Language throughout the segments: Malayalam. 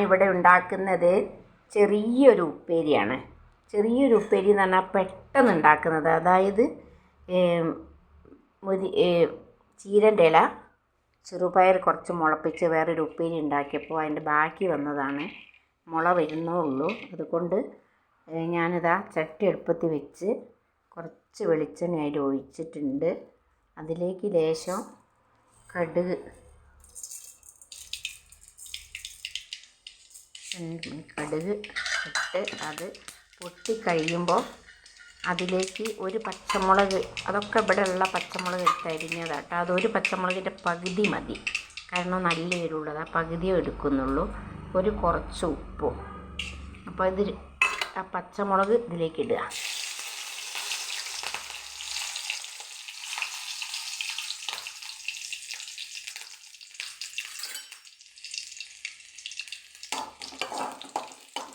ഇവിടെ ഉണ്ടാക്കുന്നത് ചെറിയൊരു ഉപ്പേരിയാണ്. ചെറിയൊരു ഉപ്പേരി എന്ന് പറഞ്ഞാൽ പെട്ടെന്ന് ഉണ്ടാക്കുന്നത്. അതായത് ചീരൻ്റെ ഇല, ചെറുപയർ കുറച്ച് മുളപ്പിച്ച് വേറൊരു ഉപ്പേരി ഉണ്ടാക്കിയപ്പോൾ അതിൻ്റെ ബാക്കി വന്നതാണ്. മുള വരുന്നേ ഉള്ളൂ. അതുകൊണ്ട് ഞാനിതാ ചട്ടി അടുപ്പത്ത് വെച്ച് കുറച്ച് വെളിച്ചെണ്ണ അതിൽ ഒഴിച്ചിട്ടുണ്ട്. അതിലേക്ക് ലേശം കടുക് ഇട്ട് അത് പൊട്ടിക്കഴിയുമ്പോൾ അതിലേക്ക് ഒരു പച്ചമുളക്, അതൊക്കെ ഇവിടെ ഉള്ള പച്ചമുളക് എടുത്ത് അരിഞ്ഞതാട്ടോ. അതൊരു പച്ചമുളകിൻ്റെ പകുതി മതി, കാരണം നല്ല എരിവുള്ളത്. ആ പകുതിയേ എടുക്കുന്നുള്ളൂ. ഒരു കുറച്ച് ഉപ്പും. അപ്പോൾ ഇത് ആ പച്ചമുളക് ഇതിലേക്ക് ഇടുക.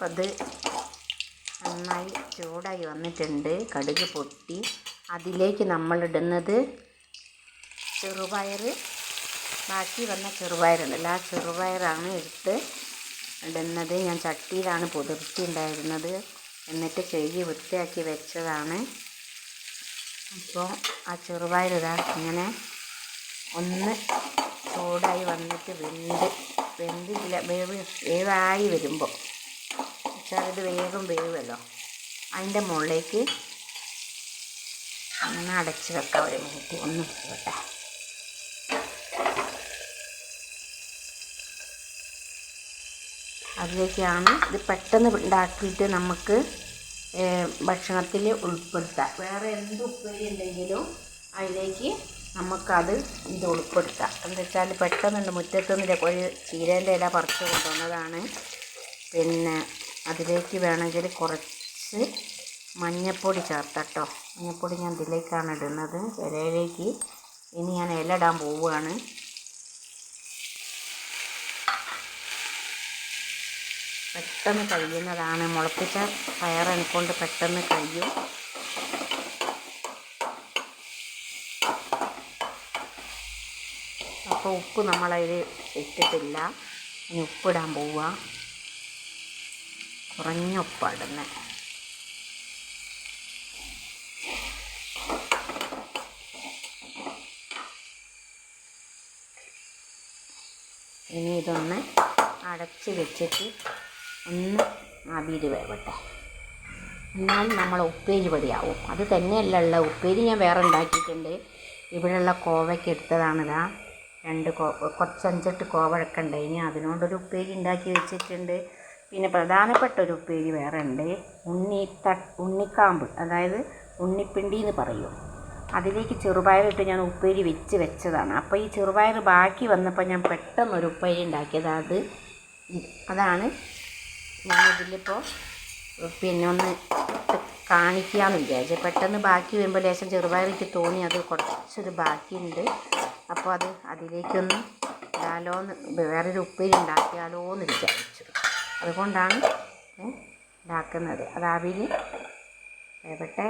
അത് നന്നായി ചൂടായി വന്നിട്ടുണ്ട്. കടുക് പൊട്ടി. അതിലേക്ക് നമ്മളിടുന്നത് ചെറുപയർ, ബാക്കി വന്ന ചെറുപയറുണ്ടല്ലോ, ആ ചെറുപയറാണ് എടുത്ത് ഇടുന്നത്. ഞാൻ ചട്ടിയിലാണ് പുതിർത്തിയുണ്ടായിരുന്നത്, എന്നിട്ട് കഴുകി വൃത്തിയാക്കി വെച്ചതാണ്. അപ്പോൾ ആ ചെറുപയർ ഇതാ ഇങ്ങനെ ഒന്ന് ചൂടായി വന്നിട്ട് വേവായി വരുമ്പോൾ ഇത് വേഗം വേവുമല്ലോ, അതിൻ്റെ മുകളിലേക്ക് അങ്ങനെ അടച്ച് വെക്കാം. ഒരു മിനിറ്റ് ഒന്ന് വെക്കട്ടെ. അതിലേക്കാണ് ഇത് പെട്ടെന്ന് ഉണ്ടാക്കിയിട്ട് നമുക്ക് ഭക്ഷണത്തിൽ ഉൾപ്പെടുത്താം. വേറെ എന്ത് ഉപ്പേരി ഉണ്ടെങ്കിലും അതിലേക്ക് നമുക്കത് ഇത് ഉൾപ്പെടുത്താം. എന്താ വെച്ചാൽ പെട്ടെന്നുണ്ട്. മുറ്റത്തുനിന്ന് ഒരു ചീരേൻ്റെ ഇല പറിച്ച് കൊണ്ടുവന്നതാണ്. പിന്നെ അതിലേക്ക് വേണമെങ്കിൽ കുറച്ച് മഞ്ഞൾപ്പൊടി ചേർത്തട്ടോ. മഞ്ഞൾപ്പൊടി ഞാൻ ഇതിലേക്കാണ് ഇടുന്നത്, ഇലയിലേക്ക്. ഇനി ഞാൻ ഇല ഇടാൻ പോവുകയാണ്. പെട്ടെന്ന് കഴിയുന്നതാണ്. മുളപ്പിച്ച പയർ എനിക്കൊണ്ട് പെട്ടെന്ന് കഴിയും. അപ്പോൾ ഉപ്പ് നമ്മളതിൽ ഇട്ടിട്ടില്ല. ഇനി ഉപ്പിടാൻ പോവുക. കുറഞ്ഞ ഉപ്പാടുന്നത്. ഇനി ഇതൊന്ന് അടച്ച് വെച്ചിട്ട് ഒന്ന് ആവിയിൽ വേവട്ടെ. എന്നാൽ നമ്മളെ ഉപ്പേരി പൊടിയാവും. അത് തന്നെയല്ല ഉപ്പേരി ഞാൻ വേറെ ഉണ്ടാക്കിയിട്ടുണ്ട്. ഇവിടെയുള്ള കോവയ്ക്ക് എടുത്തതാണിതാ. കുറച്ച് 5-8 കോവഴക്ക ഉണ്ട്. ഇനി അതിനോടൊരു ഉപ്പേരി ഉണ്ടാക്കി വെച്ചിട്ടുണ്ട്. പിന്നെ പ്രധാനപ്പെട്ട ഒരു ഉപ്പേരി വേറെ ഉണ്ട്. ഉണ്ണിക്കാമ്പ്, അതായത് ഉണ്ണിപ്പിണ്ടി എന്ന് പറയും. അതിലേക്ക് ചെറുപയറിട്ട് ഞാൻ ഉപ്പേരി വെച്ചതാണ്. അപ്പോൾ ഈ ചെറുപയർ ബാക്കി വന്നപ്പോൾ ഞാൻ പെട്ടെന്നൊരു ഉപ്പേരി ഉണ്ടാക്കിയത്. അതാണ് ഞാനിതിലിപ്പോൾ പിന്നെ ഒന്ന് കാണിക്കാമെന്ന് വിചാരിച്ചു. പെട്ടെന്ന് ബാക്കി വരുമ്പോൾ ലേശം ചെറുപയറിക്ക് തോന്നി അത് കുറച്ചൊരു ബാക്കിയുണ്ട്. അപ്പോൾ അതിലേക്കൊന്ന് ഇടാലോന്ന്, വേറൊരു ഉപ്പേരി ഉണ്ടാക്കിയാലോ എന്ന് വിചാരിച്ചു. അതുകൊണ്ടാണ് ഉണ്ടാക്കുന്നത്. അത് ആവിയിൽ വേവട്ടെ.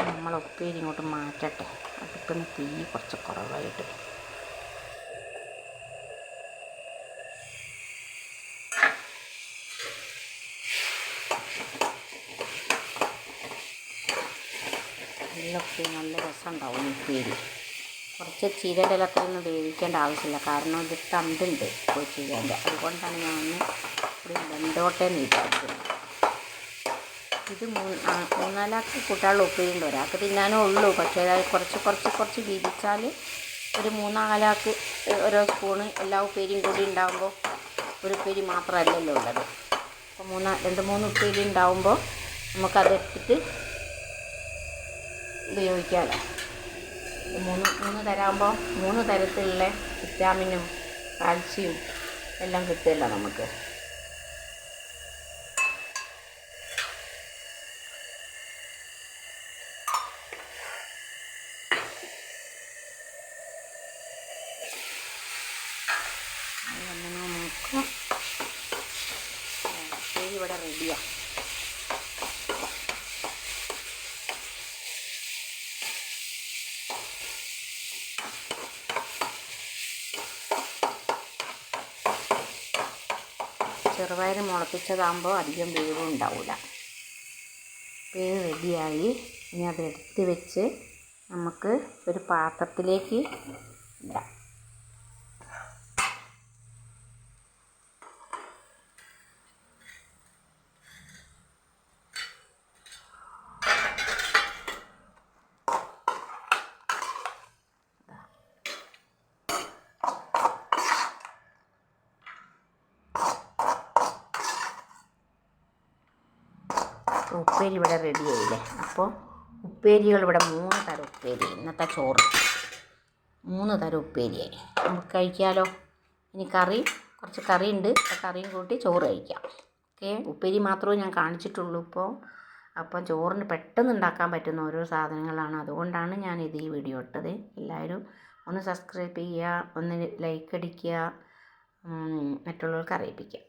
നമ്മൾ ഉപ്പേരി ഇങ്ങോട്ട് മാറ്റട്ടെ. അടുപ്പിൽ തീ കുറച്ച് കുറവായിട്ട്. നല്ല രസമുണ്ടാവും ഉപ്പേരി. കുറച്ച് ചീരയുടെ ഇലത്തിൽ ഒന്നും വേവിക്കേണ്ട ആവശ്യമില്ല, കാരണം ഇത് തണ്ടുണ്ട് ചീരേൻ്റെ. അതുകൊണ്ടാണ് ഞാൻ ഒന്ന് ഇവിടെ വെന്തോട്ടേന്ന് വിചാരിക്കുന്നത്. ഇത് 3-4 കൂട്ടാനുള്ള ഉപ്പേരിയുണ്ട്. ഒരാൾക്ക് തിന്നാനേ ഉള്ളൂ. പക്ഷേ അതായത് കുറച്ച് വീതിച്ചാൽ ഒരു 3-4 ഓരോ സ്പൂണ് എല്ലാ ഉപ്പേരിയും കൂടി ഉണ്ടാകുമ്പോൾ ഒരു ഉപ്പേരി മാത്രമല്ലല്ലോ ഉള്ളത്. അപ്പോൾ 2-3 ഉപ്പേരി ഉണ്ടാകുമ്പോൾ നമുക്കതെടുത്തിട്ട് ഉപയോഗിക്കാമല്ലോ. 3 തരാകുമ്പോൾ 3 തരത്തിലുള്ള വിറ്റാമിനും കാൽസ്യവും എല്ലാം കിട്ടുമല്ലോ നമുക്ക്. ഇവിടെ റെഡിയാണ്. ചെറുപയർ മുളപ്പിച്ചതാകുമ്പോൾ അധികം വേവും ഉണ്ടാവില്ല. വേവ് റെഡിയായി. ഇനി അത് എടുത്ത് വെച്ച് നമുക്ക് ഒരു പാത്രത്തിലേക്ക് ഇടാം. ഉപ്പേരി ഇവിടെ റെഡി ആയില്ലേ. അപ്പോൾ ഉപ്പേരികൾ ഇവിടെ 3 തരം ഉപ്പേരി. ഇന്നത്തെ ചോറ് 3 തരം ഉപ്പേരിയായി. നമുക്ക് കഴിക്കാമല്ലോ. ഇനി കുറച്ച് കറി ഉണ്ട്. ആ കറിയും കൂട്ടി ചോറ് കഴിക്കാം. ഓക്കെ. ഉപ്പേരി മാത്രമേ ഞാൻ കാണിച്ചിട്ടുള്ളൂ ഇപ്പോൾ. അപ്പം ചോറിന് പെട്ടെന്ന് ഉണ്ടാക്കാൻ പറ്റുന്ന ഓരോ സാധനങ്ങളാണ്. അതുകൊണ്ടാണ് ഞാനിത് ഈ വീഡിയോ ഇട്ടത്. എല്ലാവരും ഒന്ന് സബ്സ്ക്രൈബ് ചെയ്യുക, ഒന്ന് ലൈക്ക് അടിക്കുക, മറ്റുള്ളവർക്ക് അറിയിപ്പിക്കുക.